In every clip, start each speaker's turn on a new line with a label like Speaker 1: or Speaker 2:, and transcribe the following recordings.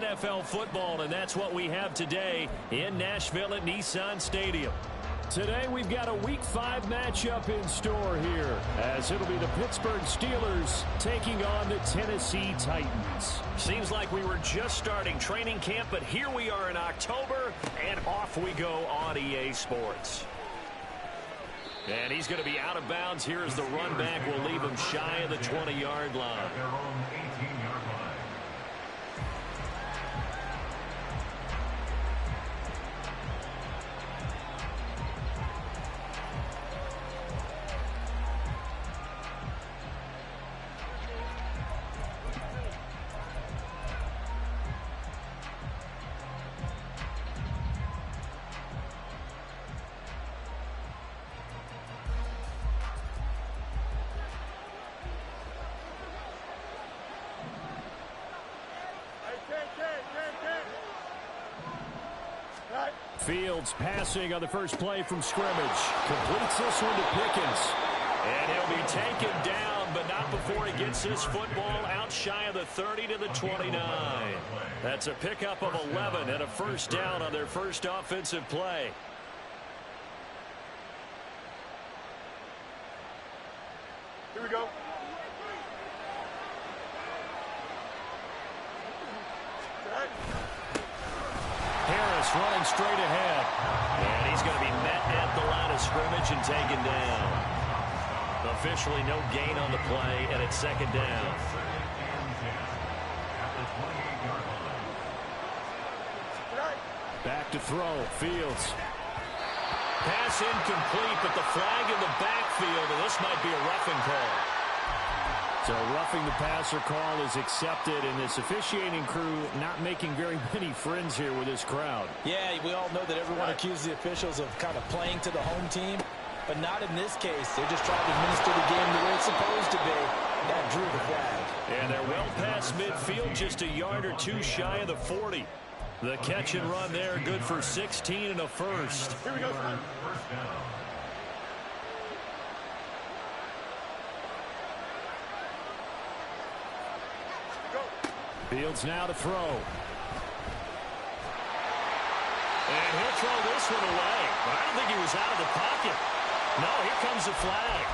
Speaker 1: NFL football, and that's what we have today in Nashville at Nissan Stadium. Today we've got a Week 5 matchup in store here, as it'll be the Pittsburgh Steelers taking on the Tennessee Titans. Seems like we were just starting training camp, but here we are in October, and off we go on EA Sports. And he's going to be out of bounds here as the run back will leave him shy of the 20-yard line. Fields passing on the first play from scrimmage. Completes this one to Pickens. And he'll be taken down, but not before he gets this football out shy of the 30 to the 29. That's a pickup of 11 and a first down on their first offensive play.
Speaker 2: Here we go.
Speaker 1: Harris running straight ahead. And he's going to be met at the line of scrimmage and taken down. Officially no gain on the play, and it's second down. Back to throw. Fields. Pass incomplete, but the flag in the backfield, and this might be a roughing call. So roughing the passer call is accepted, and this officiating crew not making very many friends here with this crowd.
Speaker 3: Yeah, we all know that everyone accuses the officials of kind of playing to the home team, but not in this case. They're just trying to administer the game the way it's supposed to be. That drew the flag.
Speaker 1: And they're well past midfield, just a yard or two shy of the 40. The catch and run there, good for 16 and a first.
Speaker 2: Here we go, son.
Speaker 1: Fields now to throw. And he'll throw this one away. But I don't think he was out of the pocket. No, here comes the flag.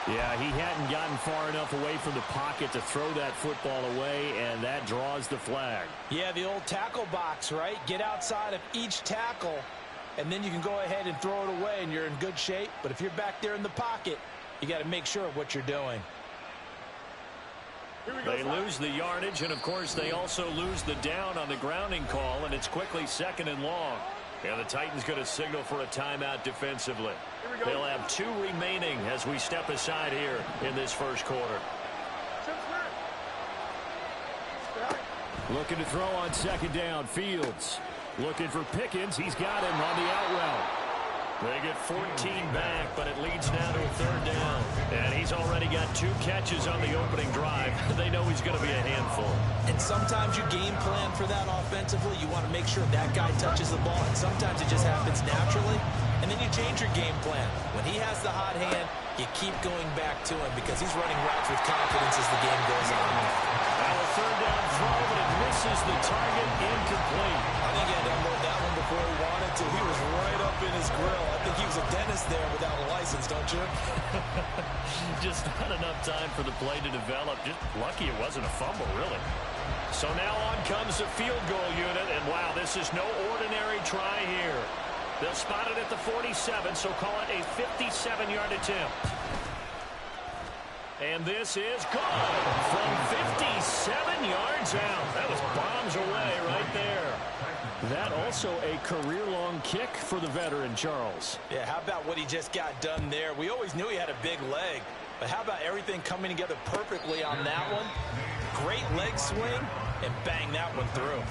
Speaker 1: Yeah, he hadn't gotten far enough away from the pocket to throw that football away, and that draws the flag.
Speaker 3: Yeah, the old tackle box, right? Get outside of each tackle, and then you can go ahead and throw it away, and you're in good shape. But if you're back there in the pocket, you got to make sure of what you're doing.
Speaker 1: They lose the yardage, and, of course, they also lose the down on the grounding call, and it's quickly second and long. And the Titans going to signal for a timeout defensively. They'll have 2 remaining as we step aside here in this first quarter. Looking to throw on second down. Fields looking for Pickens. He's got him on the out route. They get 14 back, but it leads now to a third down. And he's already got 2 catches on the opening drive. They know he's going to be a handful.
Speaker 3: And sometimes you game plan for that offensively. You want to make sure that guy touches the ball. And sometimes it just happens naturally. And then you change your game plan. When he has the hot hand, you keep going back to him because he's running routes with confidence as the game goes on.
Speaker 1: Now a third down throw, but it misses the target, incomplete.
Speaker 3: I think he had to unload that one before he wanted to. He was right up in his grill. I think he was a dentist there without a license, don't you?
Speaker 1: Just not enough time for the play to develop. Just lucky it wasn't a fumble, really. So now on comes the field goal unit, and wow, this is no ordinary try here. They'll spot it at the 47, so call it a 57-yard attempt. And this is good from 57 yards out. That was bombs away right there. That also a career-long kick for the veteran, Charles.
Speaker 3: Yeah, how about what he just got done there? We always knew he had a big leg, but how about everything coming together perfectly on that one? Great leg swing, and bang that one through.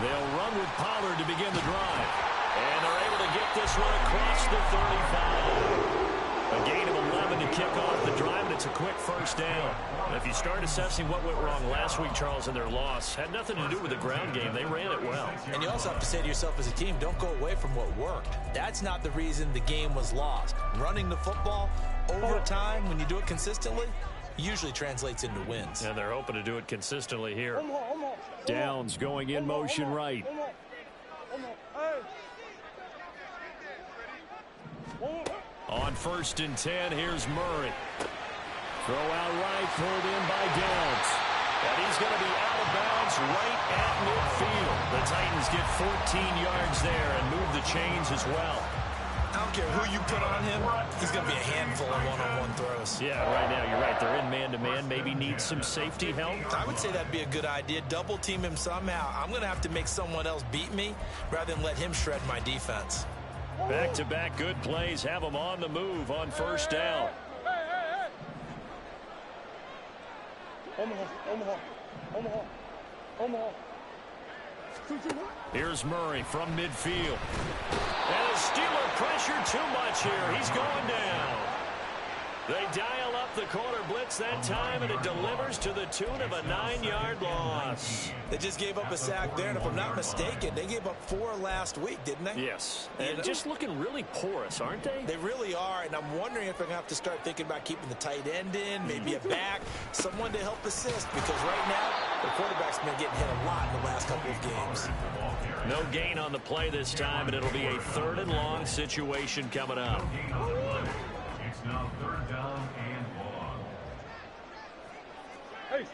Speaker 1: They'll run with Pollard to begin the drive. And they're able to get this one across the 35. A gain of 11 to kick off the drive, and it's a quick first down. If you start assessing what went wrong last week, Charles, in their loss, had nothing to do with the ground game. They ran it well.
Speaker 3: And you also have to say to yourself as a team, don't go away from what worked. That's not the reason the game was lost. Running the football over time, when you do it consistently, usually translates into wins.
Speaker 1: And they're hoping to do it consistently here. Downs going in motion right. On 1st and 10, here's Murray. Throw out right, pulled in by Downs. And he's going to be out of bounds right at midfield. The Titans get 14 yards there and move the chains as well.
Speaker 3: I don't care who you put on him, he's going to be a handful of one-on-one throws.
Speaker 1: Yeah, right now, you're right. They're in man-to-man. Maybe need some safety help.
Speaker 3: I would say that'd be a good idea. Double team him somehow. I'm going to have to make someone else beat me rather than let him shred my defense.
Speaker 1: Back-to-back good plays have them on the move on 1st down. Here's Murray from midfield. And a Steeler pressure too much here. He's going down. They dial up the corner blitz that time, and it delivers to the tune of a 9-yard loss.
Speaker 3: They just gave up a sack there, and if I'm not mistaken, they gave up 4 last week, didn't they?
Speaker 1: Yes. And just looking really porous, aren't they?
Speaker 3: They really are, and I'm wondering if they're going to have to start thinking about keeping the tight end in, maybe a back, someone to help assist, because right now, the quarterback's been getting hit a lot in the last couple of games.
Speaker 1: No gain on the play this time, and it'll be a 3rd and long situation coming up.
Speaker 2: It's now 3rd down and long. Hey.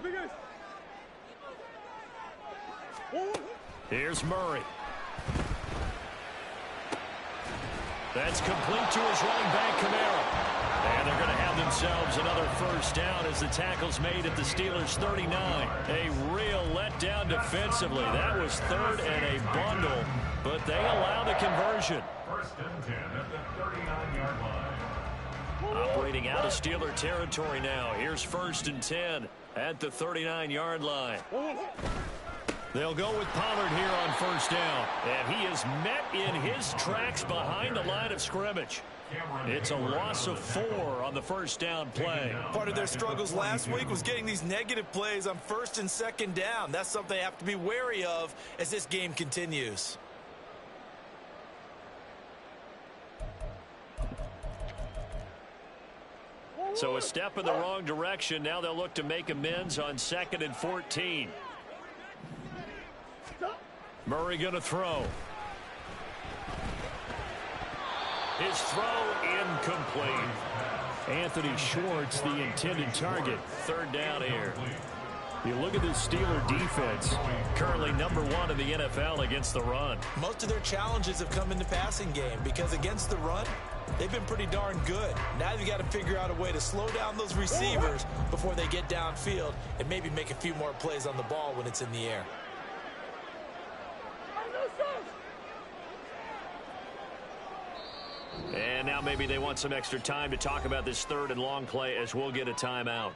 Speaker 2: Big ace.
Speaker 1: Here's Murray. That's complete to his running back, Kamara. And they're going to have themselves another 1st down as the tackle's made at the Steelers' 39. A real letdown defensively. That was 3rd and a bundle, but they allow the conversion.
Speaker 2: 1st and 10 at the 39-yard line.
Speaker 1: Operating out of Steeler territory now. Here's 1st and 10 at the 39-yard line. They'll go with Pollard here on 1st down. And he is met in his tracks behind the line of scrimmage. It's a loss of 4 on the 1st down play.
Speaker 3: Part of their struggles last week was getting these negative plays on 1st and 2nd down. That's something they have to be wary of as this game continues.
Speaker 1: So a step in the wrong direction. Now they'll look to make amends on 2nd and 14. Murray going to throw. His throw incomplete. Anthony Schwartz, the intended target. 3rd down here. You look at this Steeler defense, currently #1 in the NFL against the run.
Speaker 3: Most of their challenges have come in the passing game because against the run, they've been pretty darn good. Now you've got to figure out a way to slow down those receivers before they get downfield and maybe make a few more plays on the ball when it's in the air.
Speaker 1: And now maybe they want some extra time to talk about this 3rd and long play as we'll get a timeout.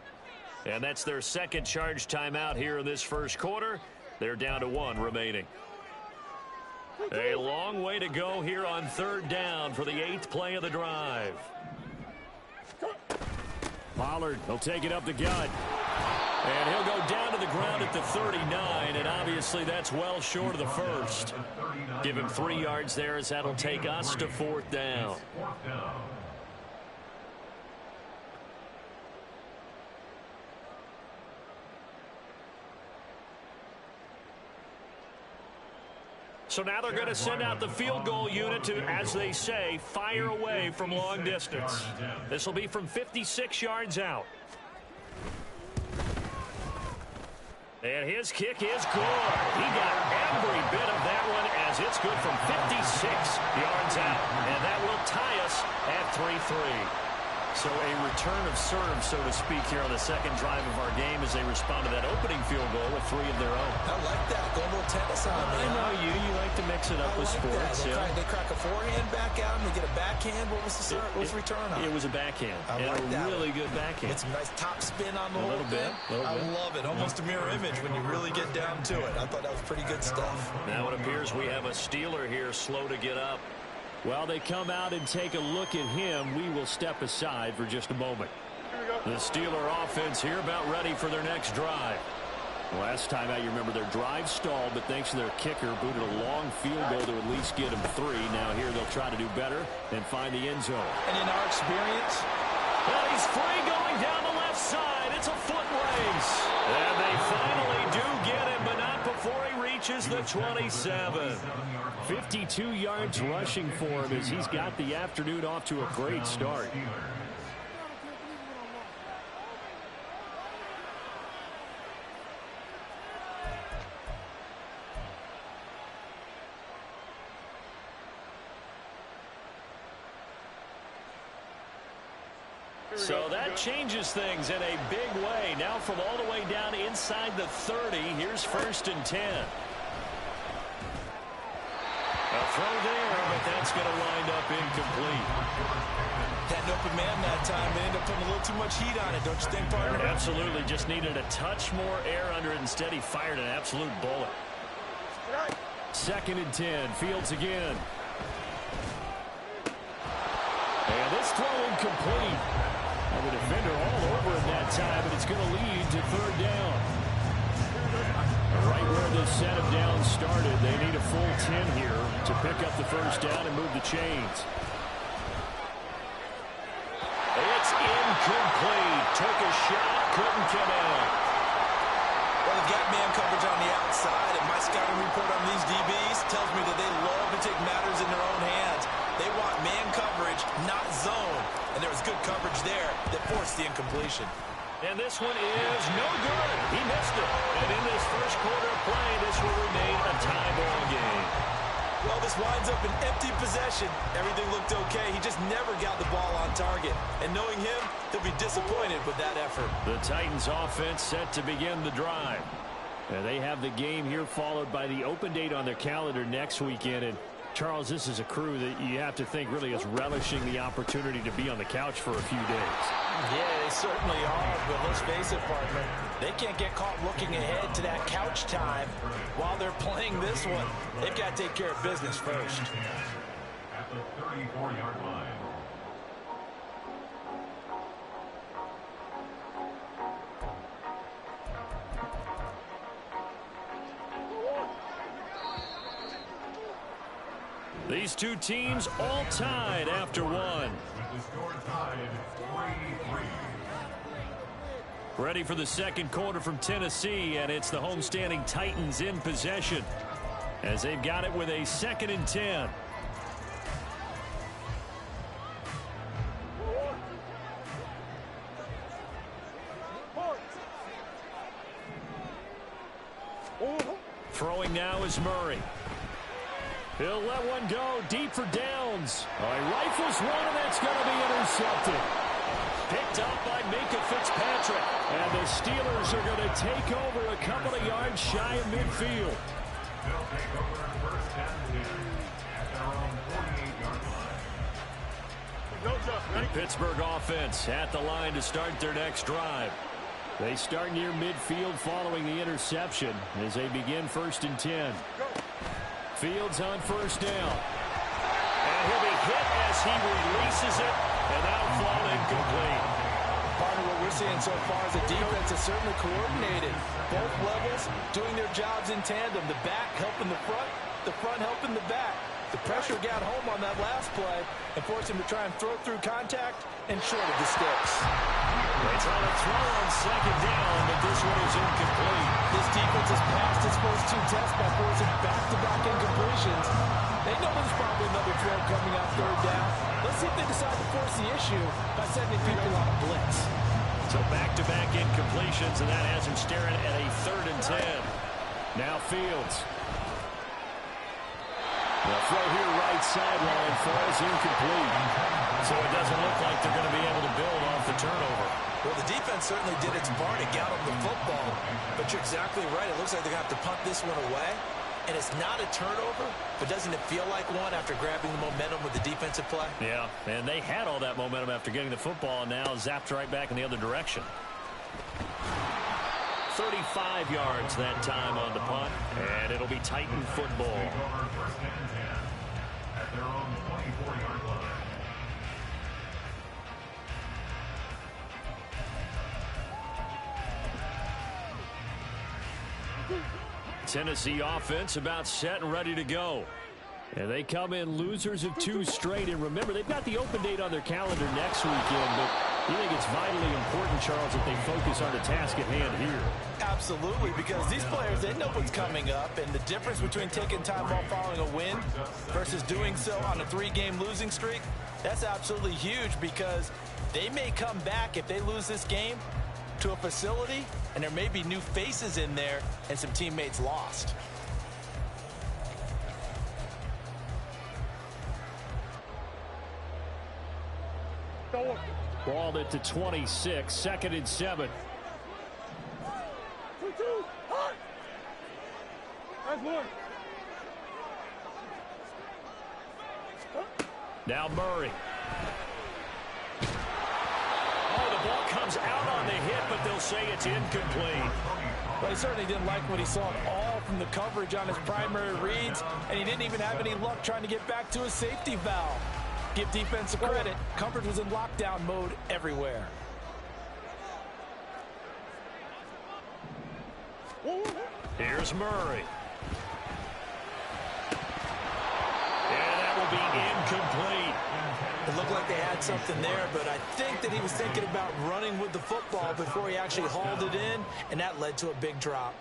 Speaker 1: And that's their 2nd charge timeout here in this 1st quarter. They're down to 1 remaining. A long way to go here on 3rd down for the 8th play of the drive. Pollard will take it up the gut. And he'll go down to the ground at the 39, and obviously that's well short of the 1st. Give him 3 yards there as that'll take us to 4th down. So now they're going to send out the field goal unit to, as they say, fire away from long distance. This will be from 56 yards out. And his kick is good. He got every bit of that one as it's good from 56 yards out. And that will tie us at 3-3. So a return of serve, so to speak, here on the 2nd drive of our game as they respond to that opening field goal with 3 of their own.
Speaker 3: I like that. Go a little tennis on me.
Speaker 1: I know you. You like to mix it up with sports.
Speaker 3: They crack a forehand back out and they get a backhand? What was the return on?
Speaker 1: It was a backhand.
Speaker 3: I like that
Speaker 1: really good backhand.
Speaker 3: It's a nice top spin on the
Speaker 1: a
Speaker 3: whole
Speaker 1: little
Speaker 3: thing.
Speaker 1: bit.
Speaker 3: I love it. Almost a mirror image when you really get down to it. I thought that was pretty good stuff.
Speaker 1: Now it appears we have a Steeler here slow to get up. While they come out and take a look at him, we will step aside for just a moment. The Steeler offense here about ready for their next drive. Last time out, you remember their drive stalled, but thanks to their kicker, booted a long field goal to at least get them 3. Now here they'll try to do better and find the end zone.
Speaker 3: And in our experience,
Speaker 1: well, he's free going down the left side. It's a foot race. And they finally do get him, but not before he reaches the 27. 52 yards rushing for him as he's got the afternoon off to a great start. So that changes things in a big way. Now from all the way down inside the 30, here's 1st and 10. A throw there, but that's going to wind up incomplete.
Speaker 3: Had an open man that time. They ended up putting a little too much heat on it, don't you think, partner?
Speaker 1: Absolutely. Just needed a touch more air under it. Instead, he fired an absolute bullet. 2nd and 10. Fields again. And this throw incomplete. And the defender all over him that time, but it's going to lead to 3rd down. Right where the set of downs started, they need a full 10 here to pick up the 1st down and move the chains. It's incomplete. Took a shot, couldn't come out.
Speaker 3: Well, they've got man coverage on the outside, and my scouting report on these DBs tells me that they love to take matters in their own hands. They want man coverage, not zone. And there was good coverage there that forced the incompletion.
Speaker 1: And this one is no good. He missed it. And in this first quarter of play, this will remain a tie ball game.
Speaker 3: Well, this winds up an empty possession. Everything looked okay. He just never got the ball on target. And knowing him, he'll be disappointed with that effort.
Speaker 1: The Titans offense set to begin the drive. And they have the game here followed by the open date on their calendar next weekend. And Charles, this is a crew that you have to think really is relishing the opportunity to be on the couch for a few days.
Speaker 3: Yeah, they certainly are, but let's face it, partner. They can't get caught looking ahead to that couch time while they're playing this one. They've got to take care of business first.
Speaker 2: At the 34-yard line.
Speaker 1: These two teams all tied after one.
Speaker 2: With the score tied 3-3.
Speaker 1: Ready for the second quarter from Tennessee, and it's the homestanding Titans in possession as they've got it with a 2nd and 10. Throwing now is Murray. He'll let one go deep for downs. He rifles one, and that's going to be intercepted. Picked up by Minkah Fitzpatrick. And the Steelers are going to take over a couple of yards shy of midfield.
Speaker 2: They'll take over 1st and 10 at their own 48-yard line.
Speaker 1: The Pittsburgh offense at the line to start their next drive. They start near midfield following the interception as they begin 1st and 10. Fields on 1st down. And he'll be hit as he releases it, and that'll fall incomplete.
Speaker 3: Partner, what we're seeing so far is the defense is certainly coordinated. Both levels doing their jobs in tandem. The back helping the front helping the back. The pressure got home on that last play and forced him to try and throw through contact and short of the sticks.
Speaker 1: They try to throw on 2nd down, but this one is incomplete.
Speaker 3: This defense has passed its first 2 tests by forcing back-to-back incompletions. They know there's probably another throw coming out 3rd down. Let's see if they decide to force the issue by sending people on a blitz.
Speaker 1: So back-to-back incompletions, and that has him staring at a 3rd and 10. Now Fields. The throw here right sideline falls incomplete. So it doesn't look like they're going to be able to build off the turnover.
Speaker 3: Well, the defense certainly did its part. It got them the football. But you're exactly right. It looks like they're going to have to punt this one away. and it's not a turnover, but doesn't it feel like one after grabbing the momentum with the defensive play?
Speaker 1: Yeah, and they had all that momentum after getting the football, and now zapped right back in the other direction. 35 yards that time on the punt, and it'll be Titan football.
Speaker 2: First and 10 at their own 24-yard line.
Speaker 1: Tennessee offense about set and ready to go. And they come in losers of 2 straight. And remember, they've got the open date on their calendar next weekend, but you think it's vitally important, Charles, that they focus on the task at hand here?
Speaker 3: Absolutely, because these players, they know what's coming up, and the difference between taking time off following a win versus doing so on a 3-game losing streak, that's absolutely huge, because they may come back if they lose this game to a facility, and there may be new faces in there and some teammates lost.
Speaker 1: Ball at the 26, 2nd and 7. Now Murray. Oh, the ball comes out on the hit, but they'll say it's incomplete.
Speaker 3: But he certainly didn't like what he saw at all from the coverage on his primary reads, and he didn't even have any luck trying to get back to his safety valve. Give defense credit. Coverage was in lockdown mode everywhere.
Speaker 1: Here's Murray. And that will be incomplete.
Speaker 3: It looked like they had something there, but I think that he was thinking about running with the football before he actually hauled it in, and that led to a big drop.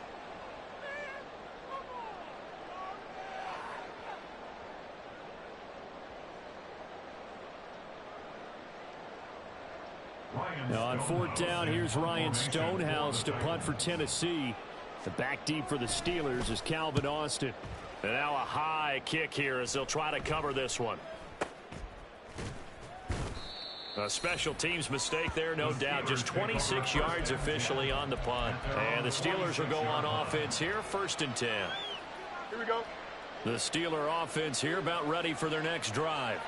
Speaker 1: Now on 4th down, here's Ryan Stonehouse to punt for Tennessee. The back deep for the Steelers is Calvin Austin. And now a high kick here as they'll try to cover this one. A special teams mistake there, no doubt. Just 26 yards officially on the punt. And the Steelers will go on offense here, 1st and 10.
Speaker 4: Here we go.
Speaker 1: The Steeler offense here about ready for their next drive.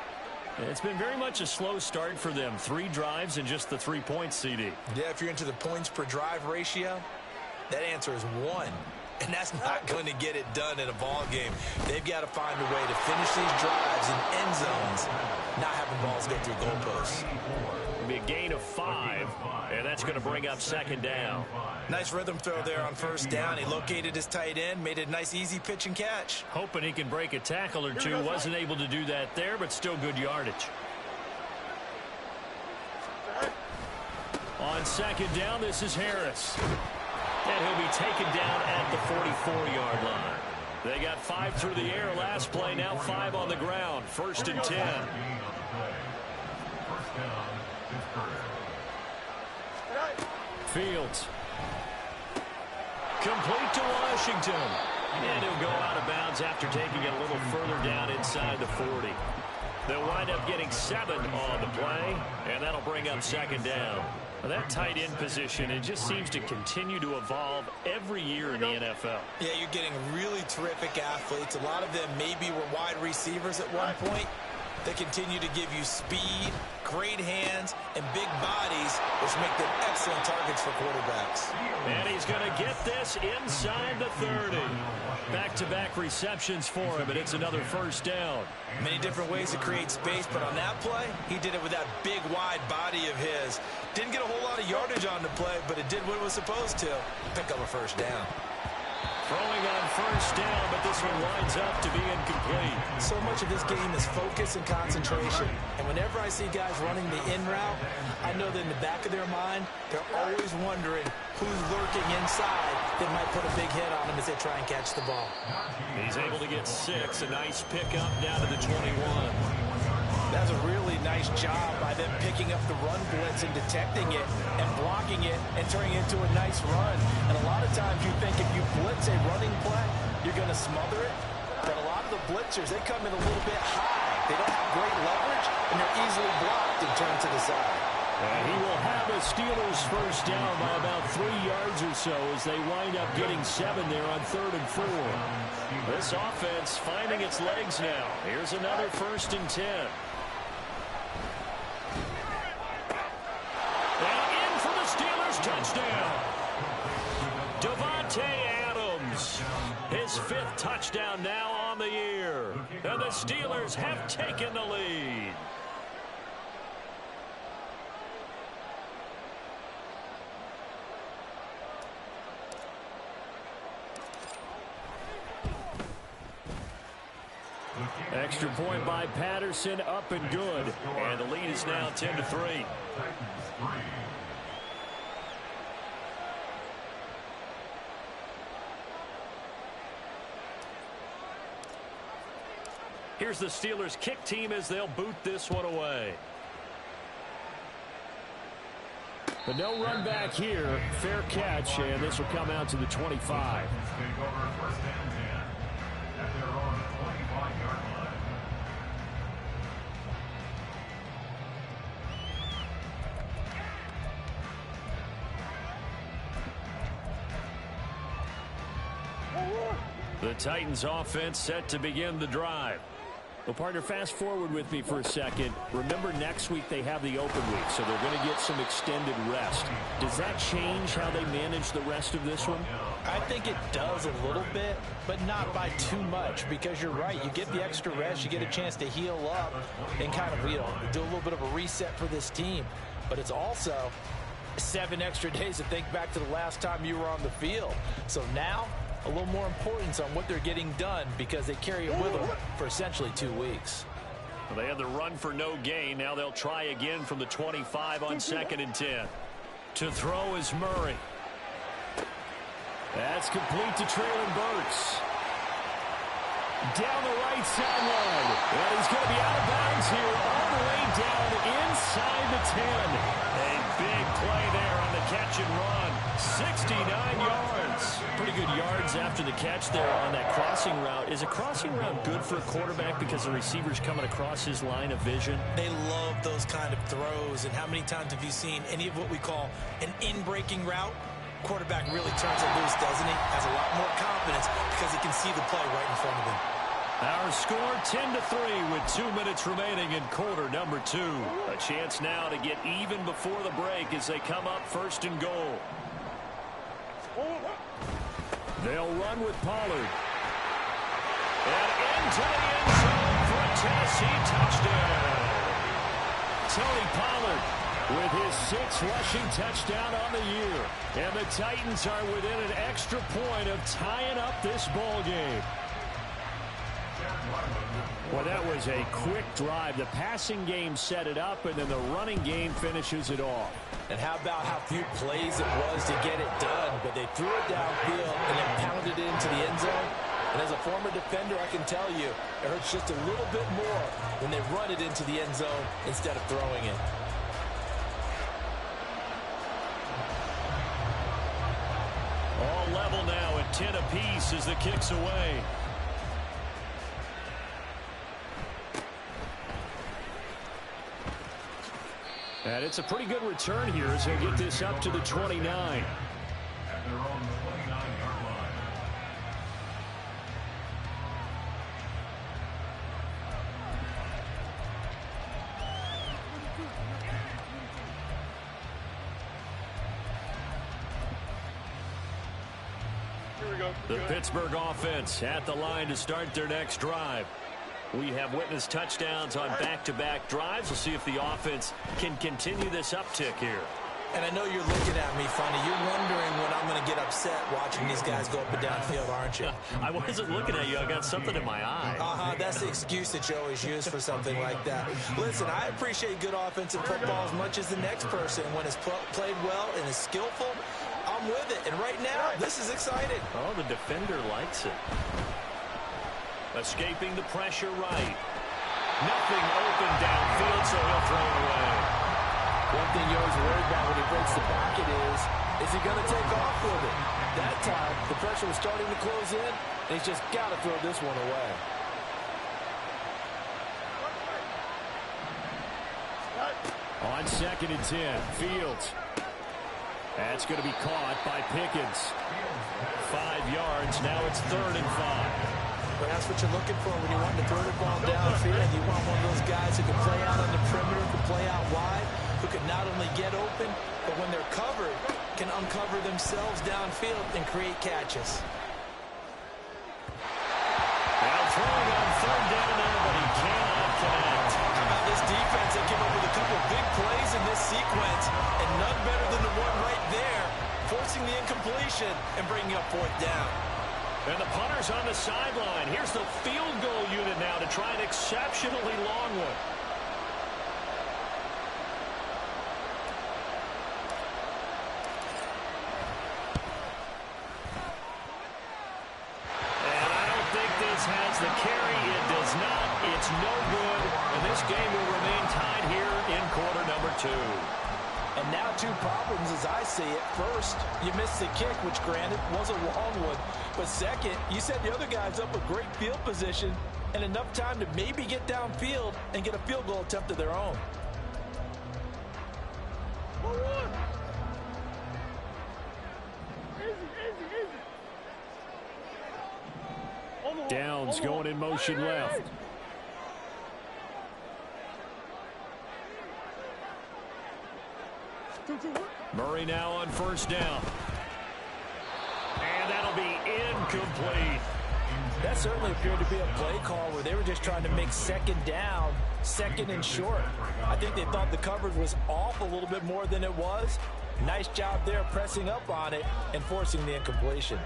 Speaker 1: It's been very much a slow start for them. 3 drives and just the 3 points, CD.
Speaker 3: Yeah, if you're into the points per drive ratio, that answer is 1. And that's not going to get it done in a ball game. They've got to find a way to finish these drives in end zones, not having balls go through goalposts.
Speaker 1: It'll be a gain of 5, and that's going to bring up 2nd down.
Speaker 3: Nice rhythm throw there on 1st down. He located his tight end, made it a nice easy pitch and catch.
Speaker 1: Hoping he can break a tackle or two. Wasn't able to do that there, but still good yardage. On 2nd down, this is Harris. And he'll be taken down at the 44-yard line. They got 5 through the air last play, now 5 on the ground. 1st and 10. Fields. Complete to Washington. And he'll go out of bounds after taking it a little further down inside the 40. They'll wind up getting 7 on the play, and that'll bring up 2nd down. Well, that tight end position, it just seems to continue to evolve every year in the NFL.
Speaker 3: Yeah, you're getting really terrific athletes. A lot of them maybe were wide receivers at one point. They continue to give you speed, great hands, and big bodies, which make them excellent targets for quarterbacks.
Speaker 1: And he's going to get this inside the 30. Back-to-back receptions for him, and it's another 1st down.
Speaker 3: Many different ways to create space, but on that play, he did it with that big, wide body of his. Didn't get a whole lot of yardage on the play, but it did what it was supposed to. Pick up a 1st down.
Speaker 1: Throwing on 1st down, but this one winds up to be incomplete.
Speaker 3: So much of this game is focus and concentration. And whenever I see guys running the in route, I know that in the back of their mind, they're always wondering who's lurking inside that might put a big hit on them as they try and catch the ball.
Speaker 1: He's able to get 6. A nice pickup down to the 21.
Speaker 3: That's a really nice job by them picking up the run blitz and detecting it and blocking it and turning it into a nice run. And a lot of times you think if you blitz a running play, you're going to smother it. But a lot of the blitzers, they come in a little bit high. They don't have great leverage, and they're easily blocked and turned to the side.
Speaker 1: And he will have a Steelers first down by about 3 yards or so as they wind up getting 7 there on 3rd and 4. This offense finding its legs now. Here's another 1st and 10. And in for the Steelers touchdown. Davante Adams, his 5th touchdown now on the year. And the Steelers have taken the lead. Extra point by Patterson, up and good. And the lead is now 10-3. Here's the Steelers kick team as they'll boot this one away. But no run back here. Fair catch, and this will come out to the 25. The Titans offense set to begin the drive. Well, partner, fast forward with me for a second. Remember, next week they have the open week, so they're going to get some extended rest. Does that change how they manage the rest of this one?
Speaker 3: I think it does a little bit, but not by too much, because you're right. You get the extra rest, you get a chance to heal up and kind of, do a little bit of a reset for this team. But it's also 7 extra days to think back to the last time you were on the field. So now, a little more importance on what they're getting done because they carry it with them for essentially 2 weeks.
Speaker 1: Well, they had the run for no gain. Now they'll try again from the 25 on 2nd and 10. To throw is Murray. That's complete to Treylon Burks. Down the right sideline. And he's going to be out of bounds here all the way down inside the 10. A big play there on the catch and run. 69 yards. Pretty good yards after the catch there on that crossing route. Is a crossing route good for a quarterback because the receiver's coming across his line of vision?
Speaker 3: They love those kind of throws. And how many times have you seen any of what we call an in-breaking route? Quarterback really turns it loose, doesn't he? Has a lot more confidence because he can see the play right in front of him.
Speaker 1: Our score 10-3 with 2 minutes remaining in quarter number 2. A chance now to get even before the break as they come up 1st and goal. They'll run with Pollard. And into the end zone for a Tennessee touchdown. Tony Pollard with his 6th rushing touchdown on the year. And the Titans are within an extra point of tying up this ball game. Well, that was a quick drive. The passing game set it up, and then the running game finishes it off.
Speaker 3: And how about how few plays it was to get it done, but they threw it downfield and then pounded it into the end zone. And as a former defender, I can tell you, it hurts just a little bit more when they run it into the end zone instead of throwing it.
Speaker 1: All level now at 10 apiece as the kick's away. And it's a pretty good return here as he'll get this up to the 29.
Speaker 2: At their own 29-yard line.
Speaker 1: The Pittsburgh offense at the line to start their next drive. We have witnessed touchdowns on back-to-back drives. We'll see if the offense can continue this uptick here.
Speaker 3: And I know you're looking at me funny. You're wondering when I'm going to get upset watching these guys go up and down field, aren't you?
Speaker 1: I wasn't looking at you. I got something in my eye.
Speaker 3: That's the excuse that you always use for something like that. Listen, I appreciate good offensive football as much as the next person. When it's played well and is skillful, I'm with it. And right now, this is exciting.
Speaker 1: Oh, the defender likes it. Escaping the pressure right. Nothing open downfield, so he'll throw it away.
Speaker 3: One thing you always worry about when he breaks the pocket is he going to take off with it? That time, the pressure was starting to close in, and he's just got to throw this one away.
Speaker 1: On On 2nd and 10, Fields. That's going to be caught by Pickens. 5 yards. Now it's 3rd and 5.
Speaker 3: Well, that's what you're looking for when you want to throw the ball downfield. You want one of those guys who can play out on the perimeter, who can play out wide, who can not only get open, but when they're covered, can uncover themselves downfield and create catches.
Speaker 1: Now throwing on 3rd down there, but he cannot connect.
Speaker 3: How about this defense? They came up with a couple big plays in this sequence, and none better than the one right there, forcing the incompletion and bringing up 4th down.
Speaker 1: And the punter's on the sideline. Here's the field goal unit now to try an exceptionally long one. And I don't think this has the carry. It does not. It's no good. And this game will remain tied here in quarter number 2.
Speaker 3: And now 2 problems as I see it. First, you missed the kick, which granted was a long one. But second, you set the other guys up with great field position and enough time to maybe get downfield and get a field goal attempt of their own.
Speaker 1: Downs going in motion left. Murray now on 1st down. And that'll be incomplete.
Speaker 3: That certainly appeared to be a play call where they were just trying to make 2nd down, 2nd and short. I think they thought the coverage was off a little bit more than it was. Nice job there pressing up on it and forcing the incompletion.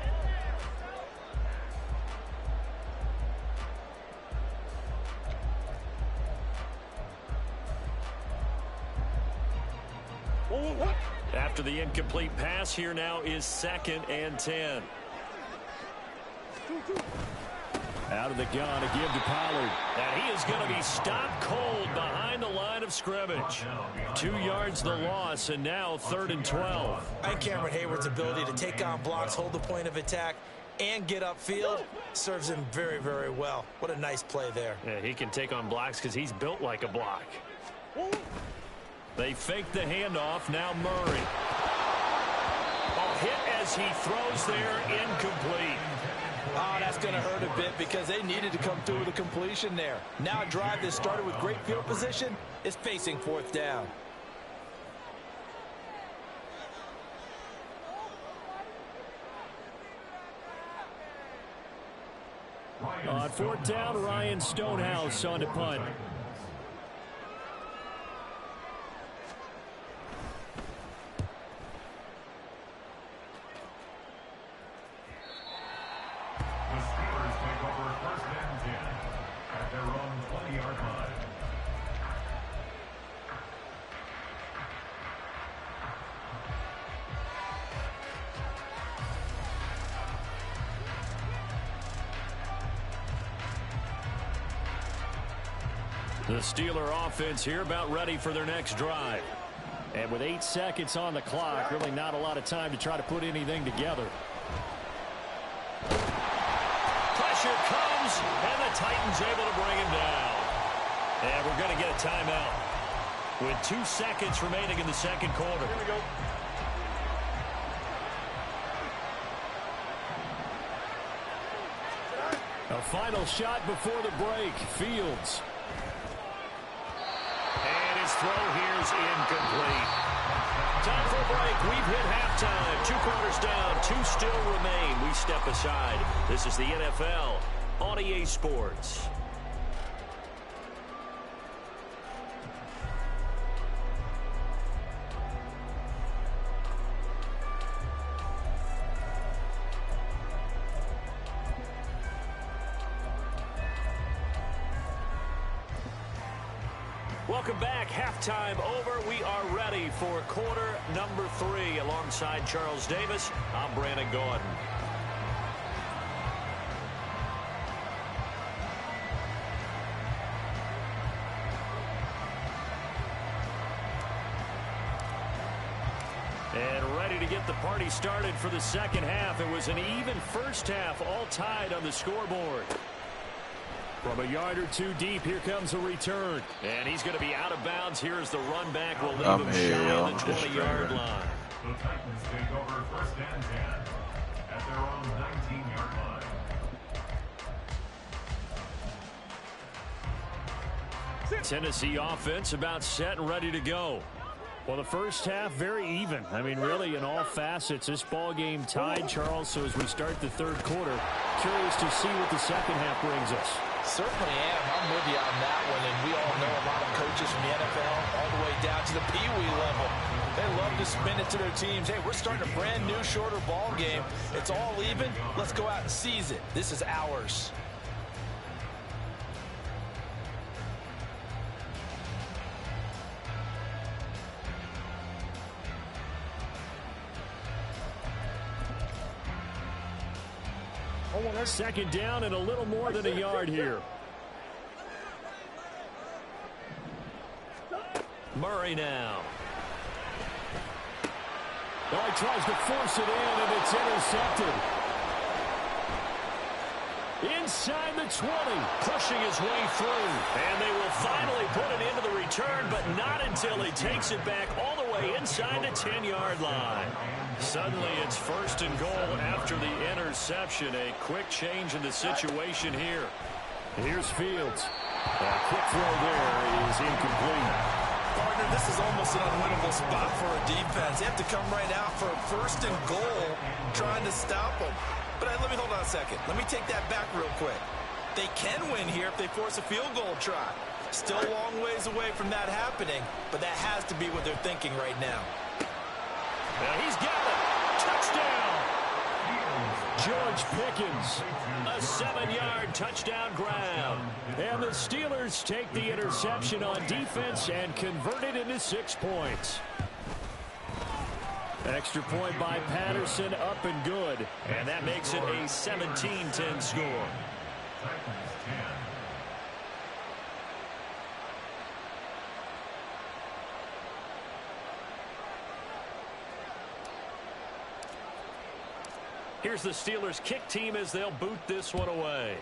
Speaker 1: After the incomplete pass, here now is 2nd and 10. Out of the gun to give to Pollard. And he is going to be stopped cold behind the line of scrimmage. 2 yards the loss, and now 3rd and 12.
Speaker 3: And Cameron Hayward's ability to take on blocks, hold the point of attack, and get upfield serves him very, very well. What a nice play there.
Speaker 1: Yeah, he can take on blocks because he's built like a block. They fake the handoff. Now Murray. Hit as he throws there, incomplete.
Speaker 3: Oh, that's going to hurt a bit because they needed to come through with a completion there. Now a drive that started with great field position is facing 4th down.
Speaker 1: On 4th down, Ryan Stonehouse on to punt.
Speaker 2: The Steelers take over 1st and 10 at their own 20-yard line.
Speaker 1: The Steeler offense here about ready for their next drive. And with 8 seconds on the clock, really not a lot of time to try to put anything together. Pressure comes, and the Titans able to bring him down. And we're going to get a timeout with 2 seconds remaining in the 2nd quarter. Here we go. A final shot before the break. Fields. And his throw here's incomplete. Time for a break. We've hit halftime. 2 quarters down. 2 still remain. We step aside. This is the NFL on EA Sports. Welcome back. Halftime over. We are ready for quarter number 3. Alongside Charles Davis, I'm Brandon Gaudin. And ready to get the party started for the second half. It was an even first half, all tied on the scoreboard. From a yard or two deep, here comes a return. And he's going to be out of bounds. Here's the run back. Will leave him shy on the 20-yard line.
Speaker 2: The Titans take over first and 10 at their own 19-yard line.
Speaker 1: Tennessee offense about set and ready to go. Well, the first half, very even. I mean, really, in all facets, this ball game tied, Charles. So as we start the third quarter, curious to see what the second half brings us.
Speaker 3: Certainly am. I'm with you on that one. And we all know a lot of coaches from the NFL all the way down to the Pee-wee level. They love to spin it to their teams. Hey, we're starting a brand new, shorter ball game. It's all even. Let's go out and seize it. This is ours.
Speaker 1: Second down and a little more than a yard here. Murray now. Oh, he tries to force it in, and it's intercepted. Inside the 20. Pushing his way through. And they will finally put it into the return, but not until he takes it back all the way inside the 10-yard line. Suddenly it's first and goal after the interception. A quick change in the situation here. Here's Fields. A quick throw there is incomplete.
Speaker 3: Partner, this is almost an unwinnable spot for a defense. They have to come right out for a first and goal trying to stop them. But let me hold on a second. Let me take that back real quick. They can win here if they force a field goal try. Still a long ways away from that happening, but that has to be what they're thinking right now.
Speaker 1: Now he's got it. Touchdown. George Pickens. A 7-yard touchdown grab. And the Steelers take the interception on defense and convert it into 6 points. Extra point by Patterson, up and good. And that makes it a 17-10 score. Here's the Steelers kick team as they'll boot this one away.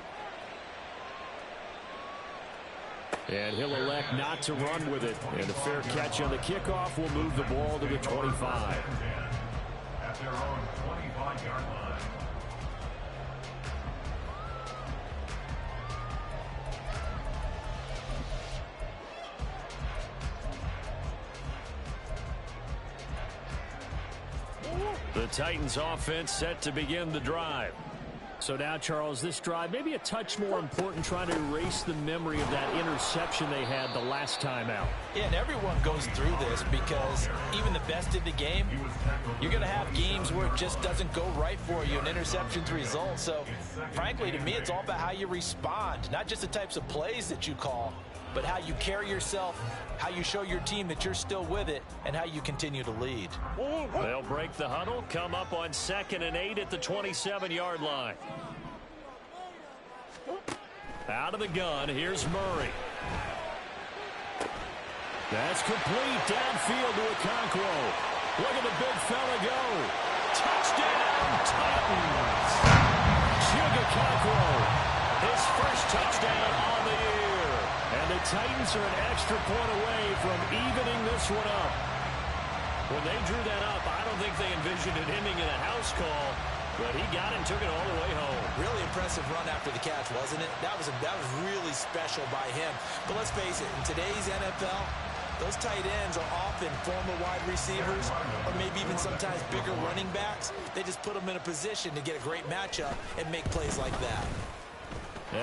Speaker 1: And he'll elect not to run with it. And a fair catch on the kickoff will move the ball to the 25.
Speaker 2: At their own 25-yard line.
Speaker 1: The Titans offense set to begin the drive. So now, Charles, this drive maybe a touch more important, trying to erase the memory of that interception they had the last time out.
Speaker 3: Yeah, and everyone goes through this because even the best in the game, you're going to have games where it just doesn't go right for you and interceptions result. So, frankly, to me, it's all about how you respond, not just the types of plays that you call, but how you carry yourself, how you show your team that you're still with it, and how you continue to lead.
Speaker 1: They'll break the huddle, come up on 2nd and 8 at the 27-yard line. Out of the gun, here's Murray. That's complete downfield to Okonkwo. Look at the big fella go. Touchdown, Titans. Chig Okonkwo, his first touchdown on the year. And the Titans are an extra point away from evening this one up. When they drew that up, I don't think they envisioned it ending in a house call, but he got it and took it all the way home.
Speaker 3: Really impressive run after the catch, wasn't it? That was really special by him. But let's face it, in today's NFL, those tight ends are often former wide receivers or maybe even sometimes bigger running backs. They just put them in a position to get a great matchup and make plays like that.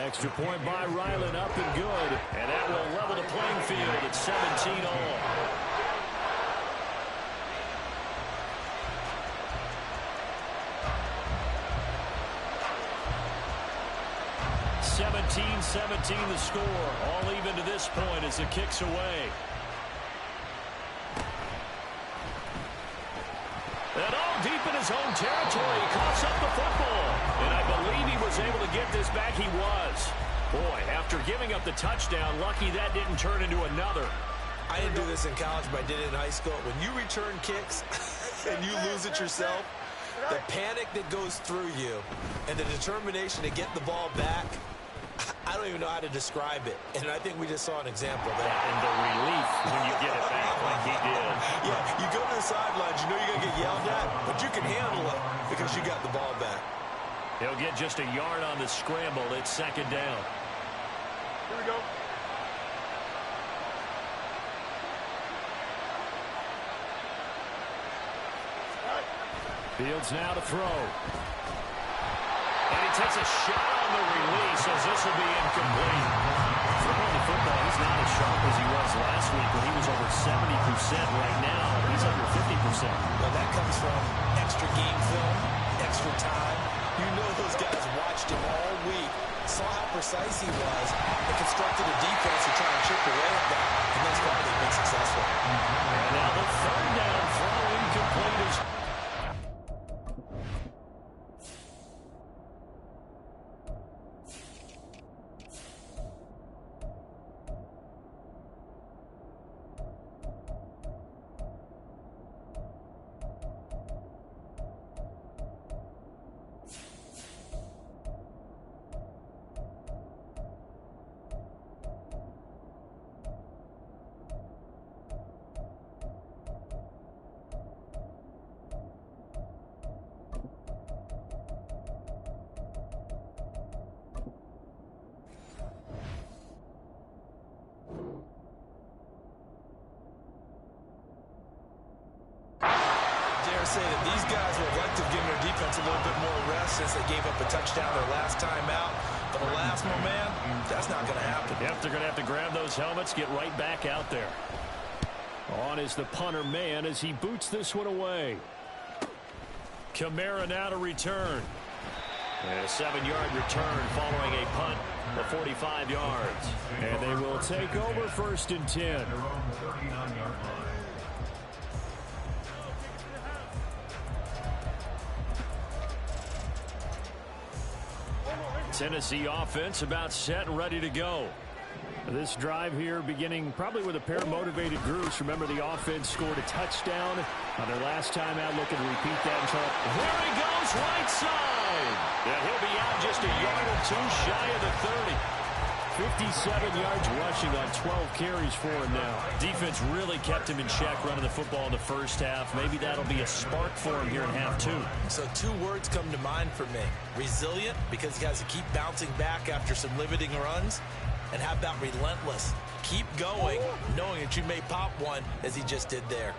Speaker 1: Extra point by Ryland, up and good. And that will level the playing field at 17 all. (17-17) the score. All even to this point as it kicks away. And all deep in his own territory. He coughs up the football. And I believe he was able to get this back. He was. Boy, after giving up the touchdown, lucky that didn't turn into another.
Speaker 3: I didn't do this in college, but I did it in high school. When you return kicks and you lose it yourself, the panic that goes through you and the determination to get the ball back, I don't even know how to describe it. And I think we just saw an example there.
Speaker 1: And the relief when you get it back like he did.
Speaker 3: Yeah, you go to the sidelines, you know you're going to get yelled at, but you can handle it because you got the ball back.
Speaker 1: He'll get just a yard on the scramble. It's second down.
Speaker 4: Here we go.
Speaker 1: Fields now to throw. And he takes a shot on the release as this will be incomplete. Throwing the football, he's not as sharp as he was last week when he was over 70%. Right now, he's under 50%.
Speaker 3: Well, that comes from extra game film, extra time. You know those guys watched him all week, saw how precise he was, and constructed a defense to try and chip away at that, and thus far they've been successful.
Speaker 1: And now the third down throw incomplete is...
Speaker 3: Say that these guys would like to give their defense a little bit more rest since they gave up a touchdown their last time out. But alas, my man, that's not going to happen.
Speaker 1: Yep, they're going to have to grab those helmets, get right back out there. On is the punter man as he boots this one away. Kamara now to return. And a 7-yard return following a punt of 45 yards. And they will take over 1st and 10.
Speaker 2: Their own 39-yard line.
Speaker 1: Tennessee offense about set and ready to go. This drive here beginning probably with a pair of motivated groups. Remember, the offense scored a touchdown on their last time out, looking to repeat that. There he goes, right side. Yeah, he'll be out just a yard or two shy of the 30. 57 yards rushing on 12 carries for him now. Defense really kept him in check running the football in the first half. Maybe that'll be a spark for him here in half 2.
Speaker 3: So 2 words come to mind for me. Resilient, because he has to keep bouncing back after some limiting runs. And how about relentless? Keep going, knowing that you may pop one, as he just did there.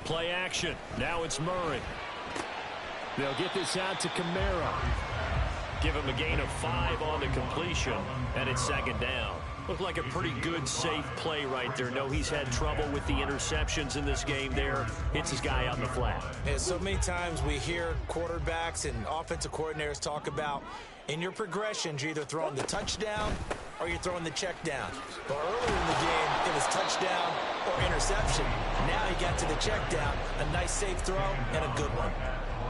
Speaker 1: Play action. Now it's Murray. They'll get this out to Kamara. Give him a gain of 5 on the completion, and it's second down. Looked like a pretty good, safe play right there. No, he's had trouble with the interceptions in this game there. Hits his guy out in the flat.
Speaker 3: Yeah, so many times we hear quarterbacks and offensive coordinators talk about in your progressions, you're either throwing the touchdown or you're throwing the check down. But earlier in the game, it was touchdown or interception. Now he got to the check down, a nice safe throw, and a good one.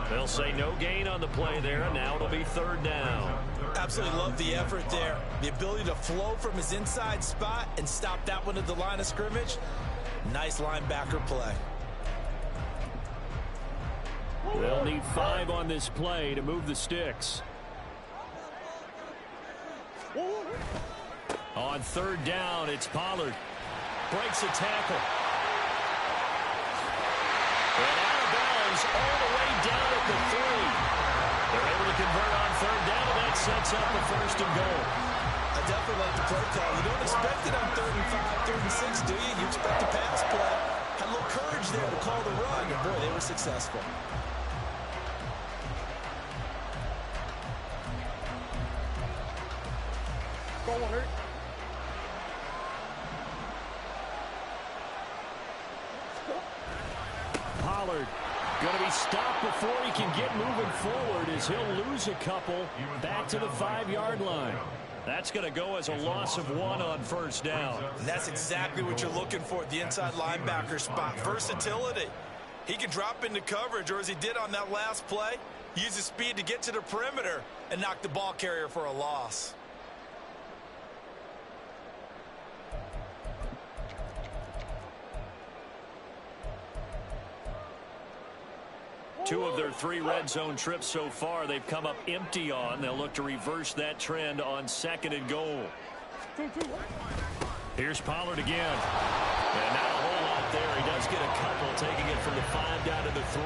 Speaker 1: They'll say no gain on the play there, and now it'll be third down.
Speaker 3: Absolutely love the effort there. The ability to flow from his inside spot and stop that one at the line of scrimmage. Nice linebacker play.
Speaker 1: They'll need 5 on this play to move the sticks. On third down, it's Pollard. Breaks a tackle. And out of bounds all the way down at the 3. They're able to convert on third down, and that sets up the 1st and goal.
Speaker 3: I definitely like the play call. You don't expect it on 3rd and 5, 3rd and 6, do you? You expect a pass play. Had a little courage there to call the run, and boy, they were successful.
Speaker 1: Pollard going to be stopped before he can get moving forward as he'll lose a couple back to the 5-yard line. That's going to go as a loss of 1 on first down.
Speaker 3: And that's exactly what you're looking for at the inside linebacker spot. Versatility. He can drop into coverage, or as he did on that last play, use his speed to get to the perimeter and knock the ball carrier for a loss.
Speaker 1: 2 of their 3 red zone trips so far they've come up empty on. They'll look to reverse that trend on 2nd and goal. Here's Pollard again. And not a whole lot there. He does get a couple, taking it from the 5 down to the 3.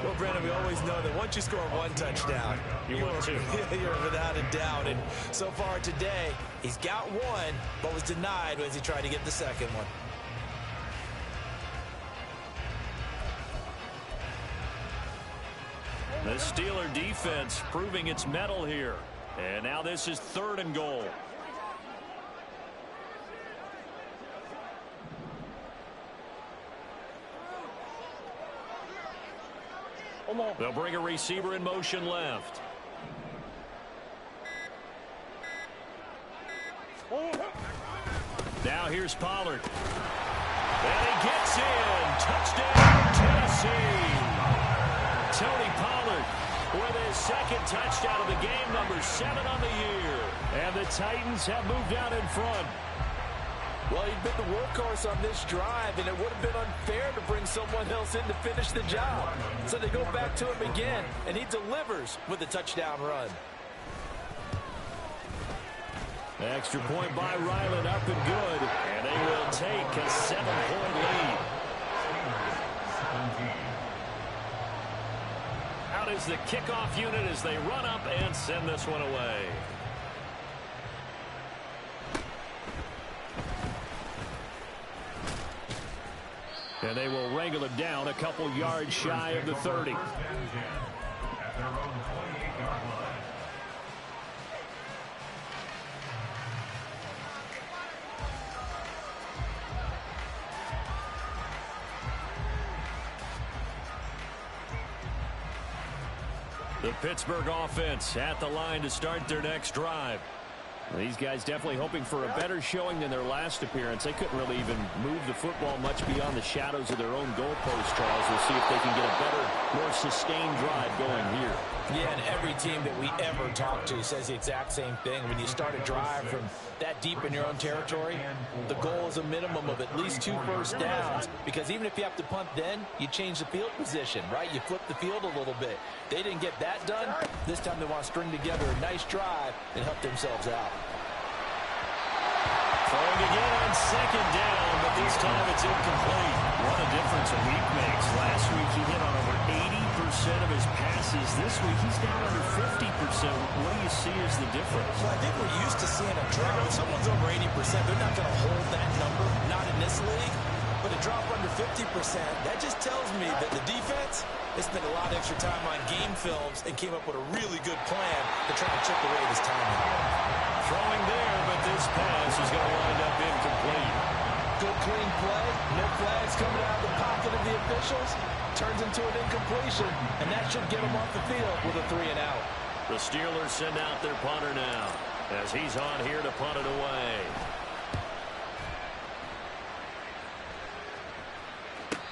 Speaker 3: Well, Brandon, we always know that once you score 1 touchdown, you're without a doubt. And so far today, he's got 1, but was denied as he tried to get the 2nd one.
Speaker 1: The Steeler defense proving its mettle here. And now this is 3rd and goal. They'll bring a receiver in motion left. Now here's Pollard. And he gets in. Touchdown, Tennessee. Tony Pollard with his 2nd touchdown of the game, number 7 on the year. And the Titans have moved out in front.
Speaker 3: Well, he'd been the workhorse on this drive, and it would have been unfair to bring someone else in to finish the job. So they go back to him again, and he delivers with a touchdown run.
Speaker 1: Extra point by Ryland, up and good. And they will take a 7-point lead. Out is the kickoff unit as they run up and send this one away. And they will wrangle it down a couple yards shy of the 30.
Speaker 2: At their own 28-yard line.
Speaker 1: The Pittsburgh offense at the line to start their next drive. These guys definitely hoping for a better showing than their last appearance. They couldn't really even move the football much beyond the shadows of their own goalpost, Charles. We'll see if they can get a better, more sustained drive going here.
Speaker 3: Yeah, and every team that we ever talk to says the exact same thing. When you start a drive from that deep in your own territory, the goal is a minimum of at least 2 first downs, because even if you have to punt then, you change the field position, right? You flip the field a little bit. They didn't get that done. This time they want to string together a nice drive and help themselves out.
Speaker 1: Throwing again on 2nd down, but this time it's incomplete. What a difference a week makes. Last week he hit on over 80% of his passes. This week he's down under 50%. What do you see as the difference?
Speaker 3: Well, I think we're used to seeing a drop. When someone's over 80%, they're not going to hold that number, not in this league. But a drop under 50%, that just tells me that the defense has spent a lot of extra time on game films and came up with a really good plan to try to chip away this time.
Speaker 1: Throwing there, but this pass is going to wind up incomplete.
Speaker 3: Good clean play, no flags coming out of the pocket of the officials. Turns into an incompletion, and that should get them off the field with a 3 and out.
Speaker 1: The Steelers send out their punter now as he's on here to punt it away.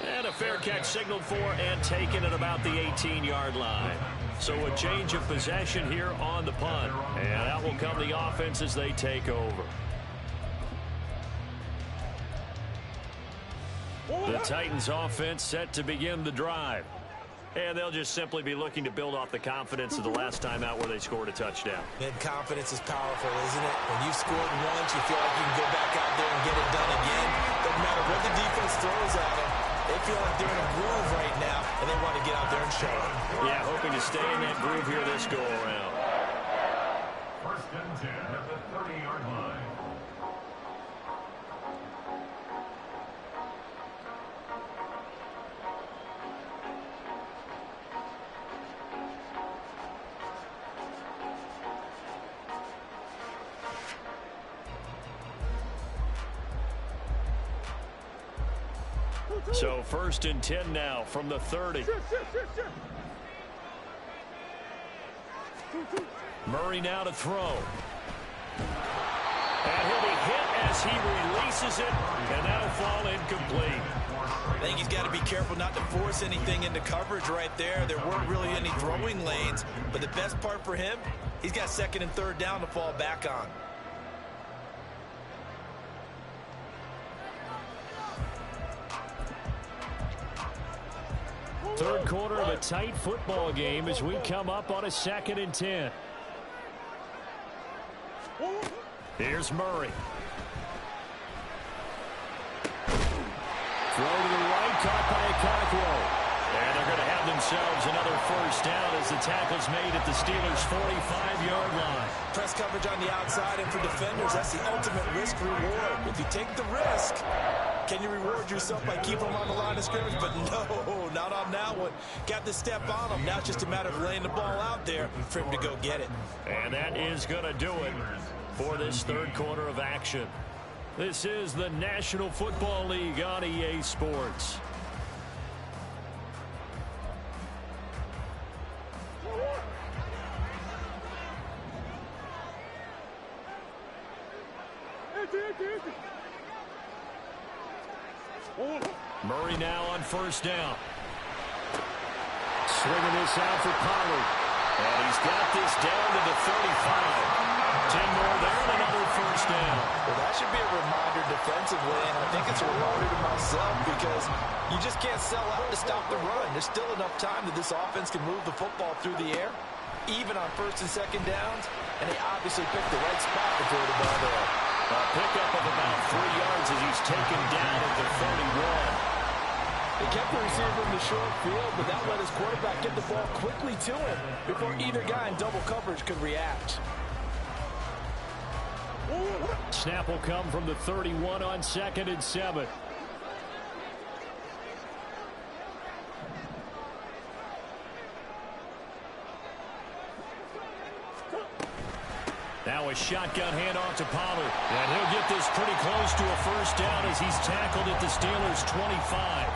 Speaker 1: And a fair catch signaled for and taken at about the 18-yard line. So a change of possession here on the punt. And out will come the offense as they take over. The Titans offense set to begin the drive. And they'll just simply be looking to build off the confidence of the last time out where they scored a touchdown.
Speaker 3: And confidence is powerful, isn't it? When you've scored once, you feel like you can go back out there and get it done again. Doesn't matter what the defense throws at them. They feel like they're in a groove right now, and they want to get out there and show it.
Speaker 1: Yeah, hoping to stay in that groove here this go-around.
Speaker 2: 1st and 10 at the 30-yard line.
Speaker 1: So 1st and 10 now from the 30. Murray now to throw. And he'll be hit as he releases it, and that'll fall incomplete.
Speaker 3: I think he's got to be careful not to force anything into coverage right there. There weren't really any throwing lanes, but the best part for him, he's got 2nd and 3rd down to fall back on.
Speaker 1: Third quarter of a tight football game as we come up on a 2nd and 10. Here's Murray. Throw to the right, caught by Okonkwo. And they're going to have themselves another first down as the tackle's made at the Steelers' 45-yard line.
Speaker 3: Press coverage on the outside, and for defenders, that's the ultimate risk-reward. If you take the risk, can you reward yourself by keeping them on the line of scrimmage? But no, not on that one. Got to step on them. Now it's just a matter of laying the ball out there for him to go get it.
Speaker 1: And that is going to do it for this third quarter of action. This is the National Football League on EA Sports. Murray now on first down. Swinging this out for Pollard. And he's got this down to the 35. 10 more there and another first down.
Speaker 3: Well, that should be a reminder defensively, and I think it's a reminder to myself because you just can't sell out to stop the run. There's still enough time that this offense can move the football through the air, even on first and second downs, and they obviously picked the right spot to throw the ball there.
Speaker 1: A pickup of about 3 yards as he's taken down at the 31.
Speaker 3: They kept the receiver in the short field, but that let his quarterback get the ball quickly to him before either guy in double coverage could react.
Speaker 1: Snap will come from the 31 on 2nd and 7. Now a shotgun handoff to Pollard. And he'll get this pretty close to a first down as he's tackled at the Steelers' 25.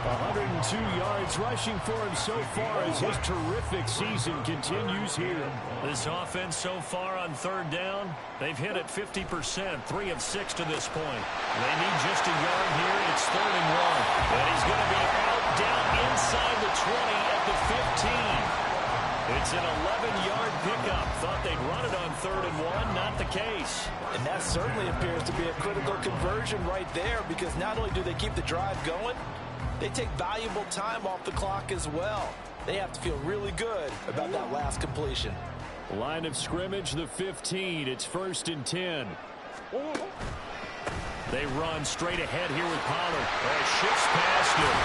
Speaker 1: 102 yards rushing for him so far as his terrific season continues here. This offense so far on third down, they've hit it 50%, 3 of 6 to this point. They need just a yard here. It's 3rd and 1. And he's going to be out down inside the 20 at the 15. It's an 11-yard pickup. Thought they'd run it on 3rd and 1. Not the case.
Speaker 3: And that certainly appears to be a critical conversion right there because not only do they keep the drive going, they take valuable time off the clock as well. They have to feel really good about that last completion.
Speaker 1: Line of scrimmage, the 15. It's 1st and 10. They run straight ahead here with Pollard. Shifts past him.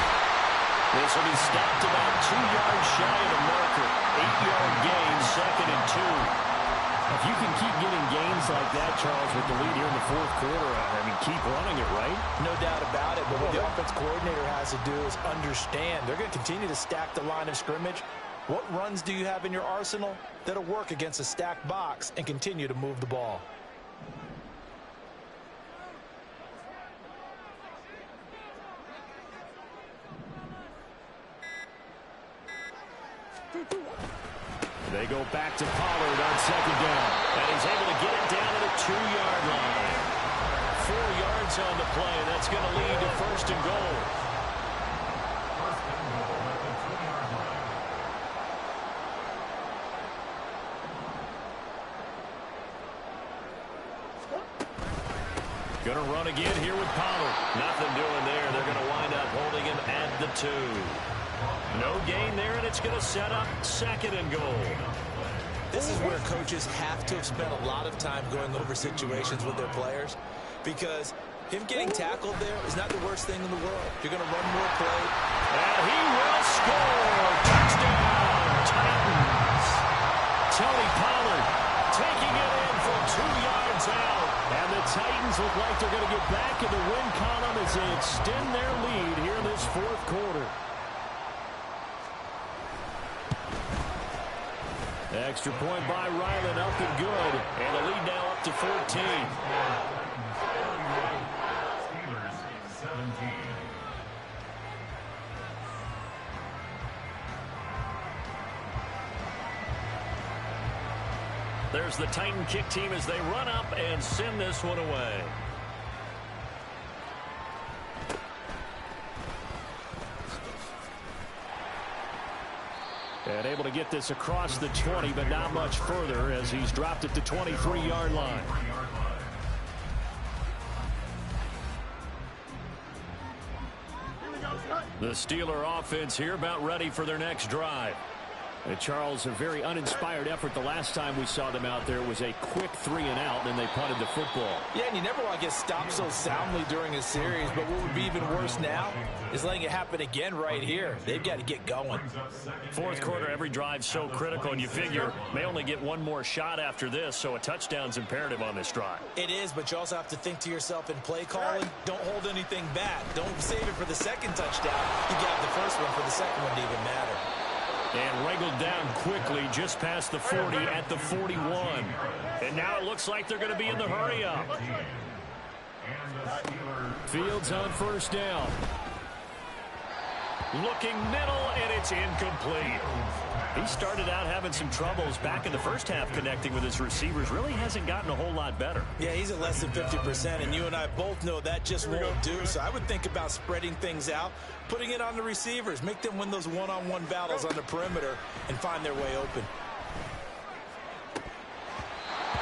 Speaker 1: This will be stopped about 2 yards shy of the marker. 8-yard gain, 2nd and 2. If you can keep getting gains like that, Charles, with the lead here in the 4th quarter, I mean, keep running it, right?
Speaker 3: No doubt about it, but what the offense coordinator has to do is understand. They're going to continue to stack the line of scrimmage. What runs do you have in your arsenal that'll work against a stacked box and continue to move the ball?
Speaker 1: They go back to Pollard on 2nd down. And he's able to get it down to the 2-yard line. 4 yards on the play. That's going to lead to 1st and goal. Going to run again here with Pollard. Nothing doing there. They're going to wind up holding him at the 2. No gain there, and it's going to set up 2nd and goal.
Speaker 3: This is where coaches have to have spent a lot of time going over situations with their players because him getting tackled there is not the worst thing in the world. You're going to run more play.
Speaker 1: And he will score. Touchdown, Titans. Tony Pollard taking it in from 2 yards out. And the Titans look like they're going to get back in the win column as they extend their lead here in this 4th quarter. Extra point by Ryland, up and good. And the lead now up to 14.
Speaker 2: Steelers 17.
Speaker 1: There's the Titan kick team as they run up and send this one away. And able to get this across the 20, but not much further as he's dropped at the 23-yard line. The Steeler offense here about ready for their next drive. Charles, a very uninspired effort the last time we saw them out there. It was a quick 3-and-out, and they punted the football.
Speaker 3: Yeah, and you never want to get stopped so soundly during a series, but what would be even worse now is letting it happen again right here. They've got to get going.
Speaker 1: Fourth quarter, every drive's so critical, and you figure may only get one more shot after this, so a touchdown's imperative on this drive.
Speaker 3: It is, but you also have to think to yourself in play calling, don't hold anything back. Don't save it for the second touchdown. You got the first one for the second one to even matter.
Speaker 1: And wrangled down quickly just past the 40 at the 41. And now it looks like they're going to be in the hurry-up. Fields on first down. Looking middle, and it's incomplete. He started out having some troubles back in the first half connecting with his receivers. Really hasn't gotten a whole lot better.
Speaker 3: Yeah, he's at less than 50%, and you and I both know that just won't do. So I would think about spreading things out, putting it on the receivers, make them win those one-on-one battles on the perimeter, and find their way open.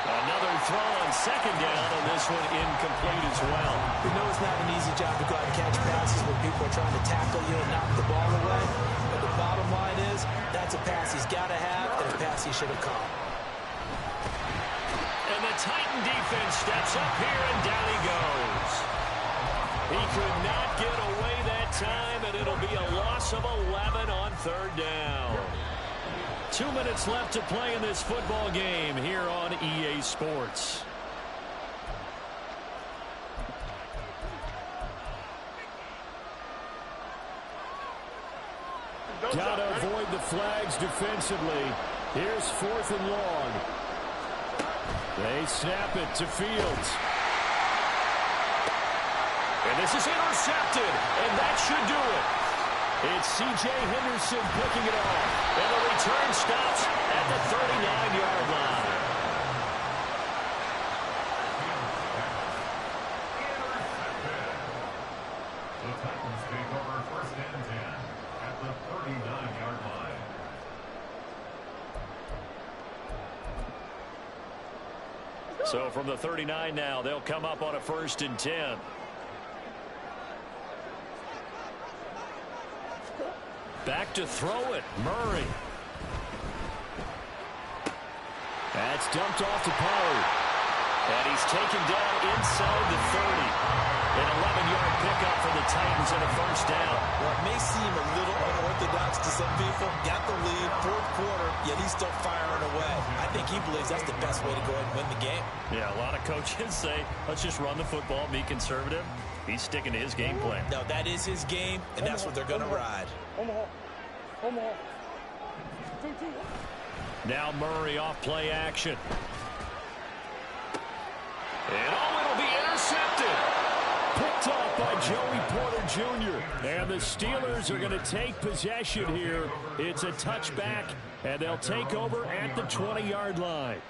Speaker 1: Another throw on second down, and this one incomplete as well.
Speaker 3: We know it's not an easy job to go out and catch passes when people are trying to tackle you and knock the ball away. But the bottom line is, that's a pass he's got to have and a pass he should have caught.
Speaker 1: And the Titan defense steps up here, and down he goes. He could not get away that time, and it'll be a loss of 11 on third down. 2 minutes left to play in this football game here on EA Sports. Got to avoid the flags defensively. Here's 4th and long. They snap it to Fields. And this is intercepted, and that should do it. It's C.J. Henderson picking it off, and the return stops at the 39-yard line.
Speaker 2: The Titans take over 1st and 10 at the 39-yard line.
Speaker 1: So from the 39 now, they'll come up on a 1st and 10. Back to throw it, Murray. That's dumped off to Pollard. And he's taken down inside the 30. An 11-yard pickup for the Titans and a 1st down.
Speaker 3: Well, it may seem a little unorthodox to some people. Got the lead, 4th quarter, yet he's still firing away. I think he believes that's the best way to go ahead and win the game.
Speaker 1: Yeah, a lot of coaches say, let's just run the football, be conservative. He's sticking to his game plan.
Speaker 3: No, that is his game, and that's what they're going to ride.
Speaker 1: Now Murray off play action. And it'll be intercepted. Picked off by Joey Porter Jr. And the Steelers are going to take possession here. It's a touchback, and they'll take over at the 20-yard line.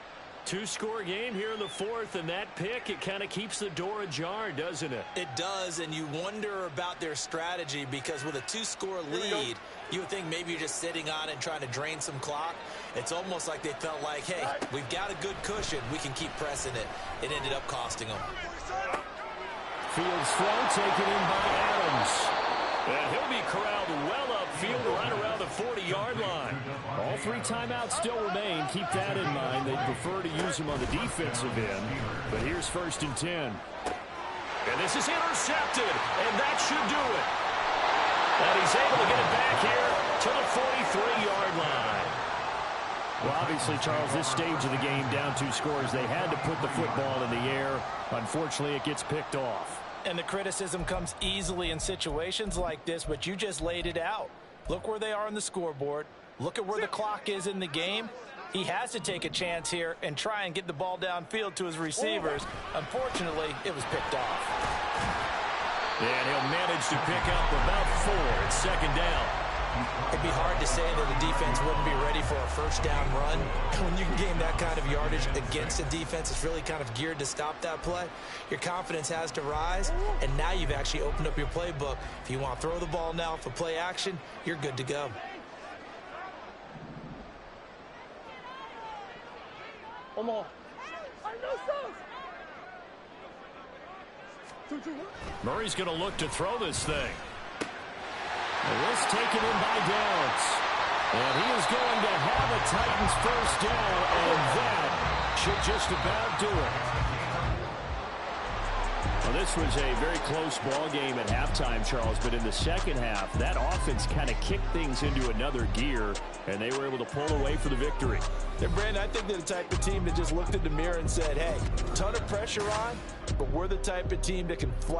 Speaker 1: 2-score game here in the 4th, and that pick, it kind of keeps the door ajar, doesn't it?
Speaker 3: It does, and you wonder about their strategy because with a 2-score lead, you would think maybe you're just sitting on it and trying to drain some clock. It's almost like they felt like, hey, we've got a good cushion. We can keep pressing it. It ended up costing them.
Speaker 1: Fields throw taken in by Adams. And he'll be corralled well upfield right around the 40-yard line. All 3 timeouts still remain. Keep that in mind. They prefer to use them on the defensive end. But here's 1st and 10. And this is intercepted, and that should do it. And he's able to get it back here to the 43-yard line. Well, obviously, Charles, this stage of the game, down 2 scores, they had to put the football in the air. Unfortunately, it gets picked off.
Speaker 3: And the criticism comes easily in situations like this, but you just laid it out. Look where they are on the scoreboard. Look at where the clock is in the game. He has to take a chance here and try and get the ball downfield to his receivers. Unfortunately, it was picked off.
Speaker 1: And he'll manage to pick up about 4 at 2nd down.
Speaker 3: It'd be hard to say that the defense wouldn't be ready for a 1st down run. When you can gain that kind of yardage against a defense that's really kind of geared to stop that play, your confidence has to rise, and now you've actually opened up your playbook. If you want to throw the ball now for play action, you're good to go.
Speaker 1: Murray's going to look to throw this thing. And this taken in by Downs. And he is going to have a Titans first down, and that should just about do it. Well, this was a very close ball game at halftime, Charles, but in the second half, that offense kind of kicked things into another gear, and they were able to pull away for the victory.
Speaker 3: And Brandon, I think they're the type of team that just looked in the mirror and said, hey, ton of pressure on, but we're the type of team that can fly.